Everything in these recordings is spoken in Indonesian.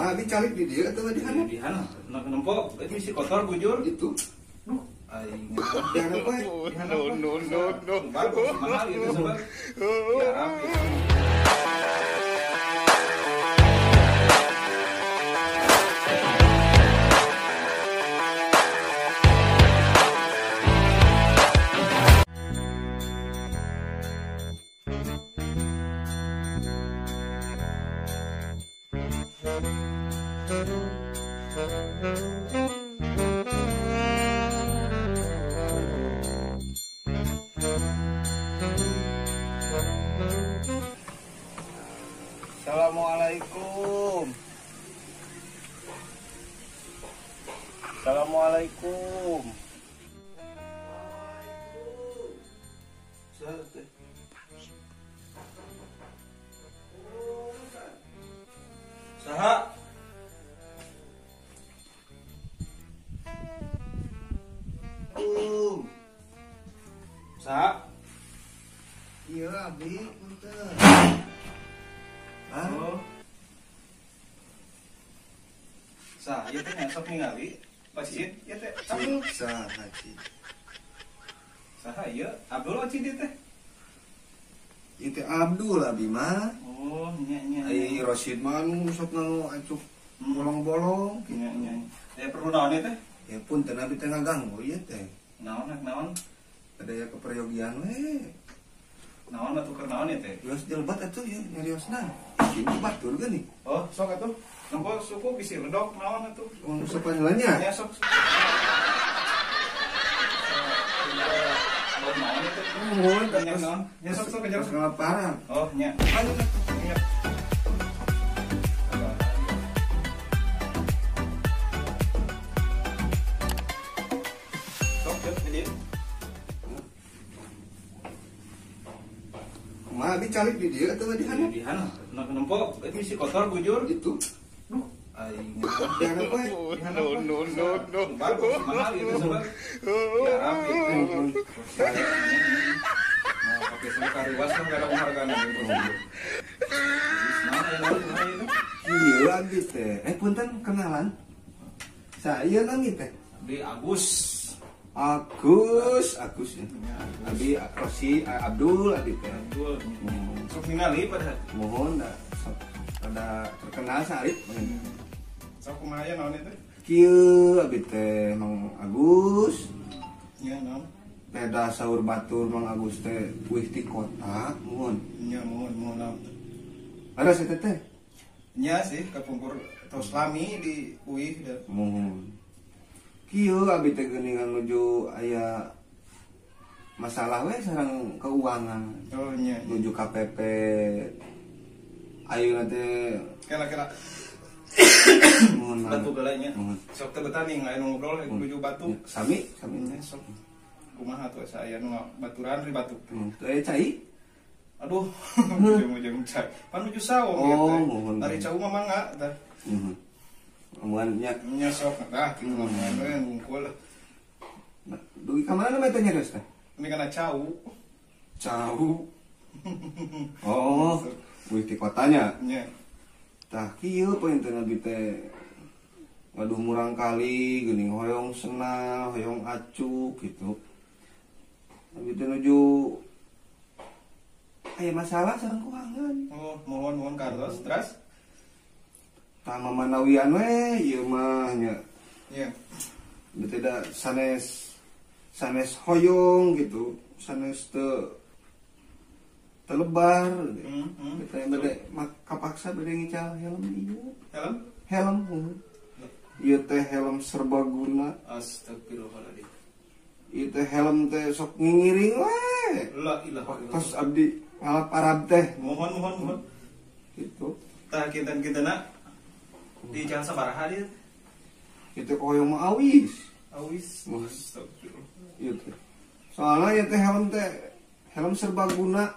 Mah abi calik di dia atau di hana? Di hana. Nempok itu isi kotor bujur. Itu. Duh, aing. Di hana apa? Di hana apa? No. Bagus, mahal itu sebab. Ya rapi. Assalamualaikum. Assalamualaikum. Saha? Saha? Iya abi, punten. Oh. Saha, ieu teh nyasok ningali. Pacin, ieu teh Abdul. Haji. Saha ieu? Abdul pacin ieu teh. Itu Abdul abi mah. Oh, nya. Ai Rosid mah nu sok nu acuk bolong-bolong. Nya. Perlu naon ieu teh? Ya punten abi teh ngaganggu ieu teh. Naon? Ada ya keperyogian we. Naon atuh naon ieu teh? Yos jelbat atuh ya nyariosna. Ini batur geuning. Oh, sok atuh. Nempok suku bisi ledok naon atuh? Sepanjangnya. Ya sok. Naon itu? Mohon Nya naon? Nya sok kejar. Ngelaparan. Oh, nya. Ayo. Nya. Sok jadi. Mah abi calik di dia atau di hana? Di hana. Nempok itu isi kotor bujur. Itu. Duh, aing. Di hana apa? Di hana. No. Bagus, mahal itu sebab. Ya rapi. Nah, pakai semua riwas kan ada penghargaan itu. Nah, itu. Iya abi teh. Punten kenalan. Saya nami teh. Di Agus. Agus ya. Abi Rosi Abdul abi teh. Abdul. Sok ningali pada. Mohon ada terkenal sarit. Sok kumaha naon itu? Kieu abi teh Mang Agus. Nya naon? Peda sahur batur Mang Agus teh wih ti kota. Mohon. Nya mohon naon. Ada si teh. Nya sih kapungkur tos lami di uih da. Mohon. Kieu abi teh geuningan nuju aya masalah we sareng keuangan. Oh nya. Nuju KPP. Ayeuna teh Kira-kira mohon batu galanya. Mohon. Sok teu betani lain ngobrol nuju batu. Sami Nya sok. Kumaha tuh saya nu baturan di batu. Teu aya cai. Aduh, ujung-ujung cai. Pan nuju sawo Oh, mohon. Dari cau mah mangga tah. Amuan nya Nya sok dah kitu mah ngungkul. dugi ka mana mah teh nyares teh? Ini kana cau. Cau. Oh, wih ti kotanya. Nya. Tah kieu pointeun abi teh ngaduh murang kali geuning hoyong senal, hoyong acuk gitu. Abi teh nuju aya masalah sareng keuangan. Oh, mohon kartos terus. Tah mamanawian we ieu mah nya. Nya. Bete da sanes hoyong gitu, sanes telebar. Kita bade kapaksa bade ngical helm ieu. Helm? Ieu teh helm serbaguna. Astagfirullahaladzim. Ieu teh helm teh sok ngingiring we. La ilaha illallah. Tos abdi ngalap Arab teh Mohon. gitu. Tah kinten-kintena di jalan sabaraha dia. Itu hoyong mah awis. Awis. Wah. Astagfirullah. Ieu teh. Soalnya ieu teh helm serbaguna.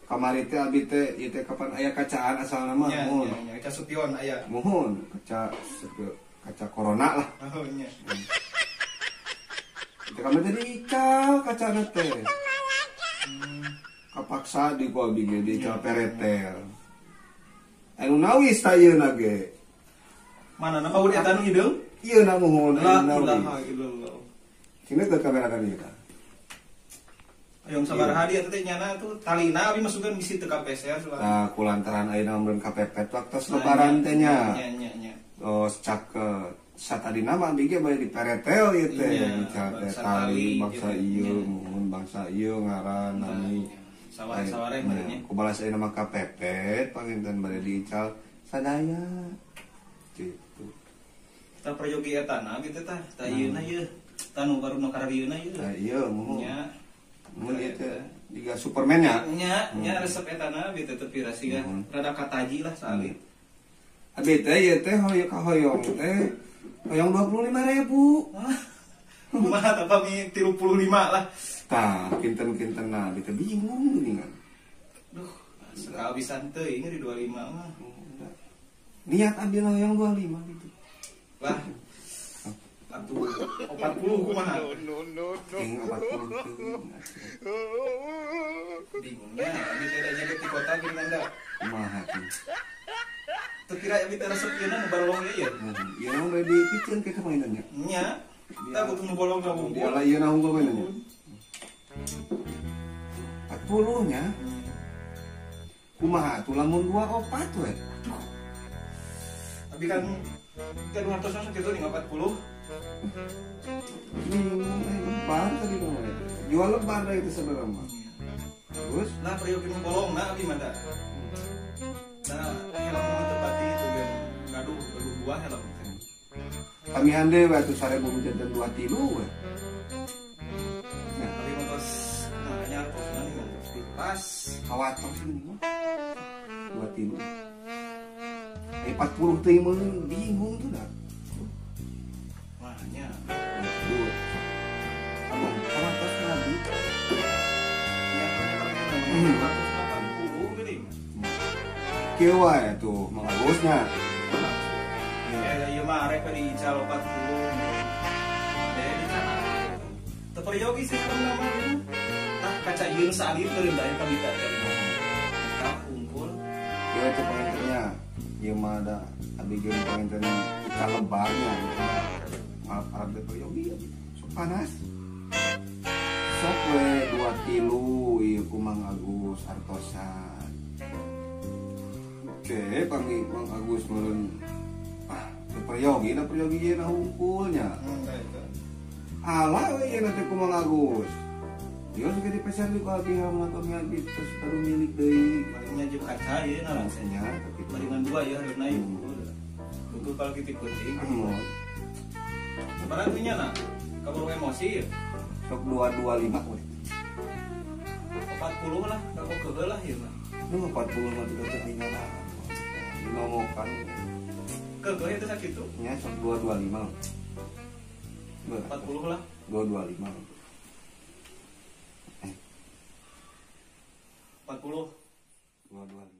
Kamari teh abi teh ieu teh kapan aya kacaan asalna mah mohon. Nya, kaca supion aya. Mohon kaca corona lah. Oh nya. Itu kami tadi ical kacana teh. Kapaksa di ku abi ge di ical peretel. anu nawis ta ieu na ge. Mana nama udah eta nu hideung? Ieu na muhun La anu nawis. ilaha illallah. Sini ke kamera kan ieu ta. Yang sabaraha dia teh nyana tuh talina abi masukkeun bisi teu ka peser soalnya. Nah, kulantaran ayeuna meureun kapepet waktu lebaran teh nya. Nya. Oh, cak satadina mah abdi ge bade diperetel ieu teh, Iya, mical teh bangsa tali tali, bangsa gitu. ieu, Iya. muhun bangsa ieu ngaran nami. Saware-saware benernya. Ku balas ayeuna mah kapepet panginten bade diical sadaya. Gitu. Tah prayogi eta na gitu tah. Tah ieuna ieu. Tah nu baru nu kararieuna ieu. Nah, ieu muhun. Nya. Mun ieu teh diga Superman nya. Nya resep eta na gitu teh pirasi kan. Rada kataji lah saali. Abi teh ieu teh hoyong ka hoyong teh hoyong 25.000. Kumaha tah pami 35 lah. Tah kinten-kintenna abi teh bingung geuningan. Duh, sekabisan teuing di 25 mah. Niat abi hoyong 25 gitu. Lah. Atuh 40 kumaha? Yang 40 teuing. Bingungnya, abi teh da jaga di kota geuning anda. Kumaha tuh. Teu kira abi teh resep ieu na nu barolong ieu. Ieu mah udah dipikeun ke mainannya. Nya. Tah butuh nu bolong ka bungkul. Dialah ieu na unggul mainannya. 40 nya. Kumaha tuh lamun 24 we. Abi kan 200 mah kitu nih 40. Bingung lebar tadi mah. Jual lebar dah itu sebenarnya mah. Terus Nah, priyogi nu bolong na abi mah da. Nah, helm mah tepati itu yang gaduh buah helm teh. kami ande we atuh 1000 janten 2 tilu we. Nah, abi mah tos nah anyar tos nang tos pas. Kawatos ini mah. 2 tilu. 40 teh mah bingung tuh dah. Wah, nya. Aduh. Abang kawatos lagi. Nya namanya 280 geuning. Kieu wae tuh Mang Agusnya. Ya, ieu mah arek di ical 40. Ya, di sana. Teu priyogi sih helm nama itu. Tah kaca ieu salib teureun da eta bita teh. Tah unggul. Kieu tuh pengennya. Ieu mah ada abi geun pengen kita lebarnya. Maaf arab teh yogi sok panas. Sok we 2 tilu ieu ku Mang Agus artosan. Oke, panggil Mang Agus meureun peryogi ieu na hungkulnya. Alah we ieu teh ku Mang Agus. Ieu juga dipesan di ku abi hamna kami abi terus baru milik deui. Palingnya jeung kaca ieu na Rasanya tapi palingan 2 ya hareuna ieu. Untuk kalau kita kucing. Sebarang punya na. Kaburu emosi ya. sok 225 we. 40 lah, kamu keueuh lah ieu mah. Lu 40 mah tidak tertinggal. Dinomokan Keueuh itu sakitu. nya sok 225. 40 lah. 225. 40. 225.